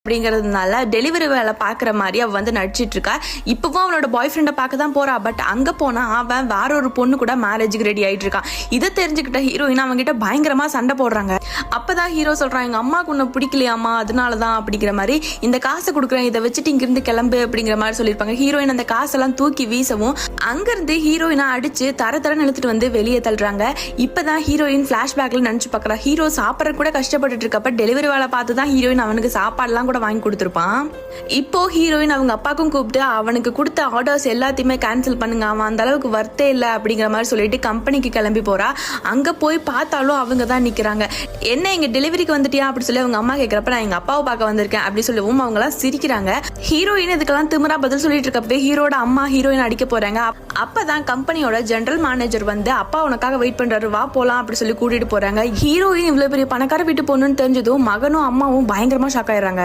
அப்படிங்கிறதுனால டெலிவரி வேலை பார்க்குற மாதிரி அவள் வந்து நடிச்சிட்டு இருக்கா. இப்போவும் அவளோட பாய் ஃப்ரெண்டை பார்க்க தான் போறா. பட் அங்கே போனால் அவன் வேற ஒரு பொண்ணு கூட மேரேஜுக்கு ரெடி ஆகிட்டு இருக்கான். இதை தெரிஞ்சுக்கிட்ட ஹீரோயின் அவங்ககிட்ட பயங்கரமாக சண்டை போடுறாங்க. அப்போதான் ஹீரோ சொல்கிறான், எங்கள் அம்மாவுக்கு ஒன்று பிடிக்கலையாம்மா, அதனால தான் அப்படிங்கிற மாதிரி, இந்த காசை கொடுக்குறேன், இதை வச்சுட்டு இங்கிருந்து கிளம்பு அப்படிங்கிற மாதிரி சொல்லியிருப்பாங்க. ஹீரோயின் அந்த காசெல்லாம் தூக்கி வீசவும் அங்கேருந்து ஹீரோயினை அடித்து தரன்னு இழுத்துட்டு வந்து வெளியே தள்ளுறாங்க. இப்போதான் ஹீரோயின் ஃப்ளாஷ்பேக்ல நினச்சி பார்க்குறா. ஹீரோ சாப்பிட்ற கூட கஷ்டப்பட்டுட்டு இருக்கப்ப டெலிவரி வேலை பார்த்து தான் ஹீரோயின் அவனுக்கு சாப்பாடுலாம் வாங்கி கொடுத்துருப்பான். இப்போ ஹீரோயின் அவங்க அப்பாக்கும் கூப்பிட்டு அவனுக்கு கொடுத்த ஆர்டர்ஸ் எல்லாத்தையுமே கேன்சல் பண்ணுங்க, அவன் அந்த அளவுக்கு வர்த்தே இல்லை அப்படிங்கிற மாதிரி சொல்லிட்டு கம்பெனிக்கு கிளம்பி போறா. அங்க போய் பார்த்தாலும் அவங்க தான் நிக்கிறாங்க. என்ன எங்க டெலிவரிக்கு வந்துட்டியா அப்படி சொல்லி அவங்க அம்மா கேட்கிறப்ப நான் எங்க அப்பாவை பார்க்க வந்திருக்கேன் அப்படி சொல்லவும் அவங்க எல்லாம் சிரிக்கிறாங்க. ஹீரோயின் இதுக்கெல்லாம் திமிரா பதில் சொல்லிட்டு இருக்கப்பவே ஹீரோட அம்மா ஹீரோயின் அடிக்க போறாங்க. அப்பதான் கம்பெனியோட ஜெனரல் மேனேஜர் வந்து அப்பா உனக்காக வெயிட் பண்றாரு, வா போலாம் அப்படி சொல்லி கூட்டிட்டு போறாங்க. ஹீரோயின் இவ்வளவு பெரிய பணக்கார வீட்டு பொண்ணுன்னு தெரிஞ்சதும் மகனும் அம்மாவும் பயங்கரமா ஷாக் ஆயிடுறாங்க.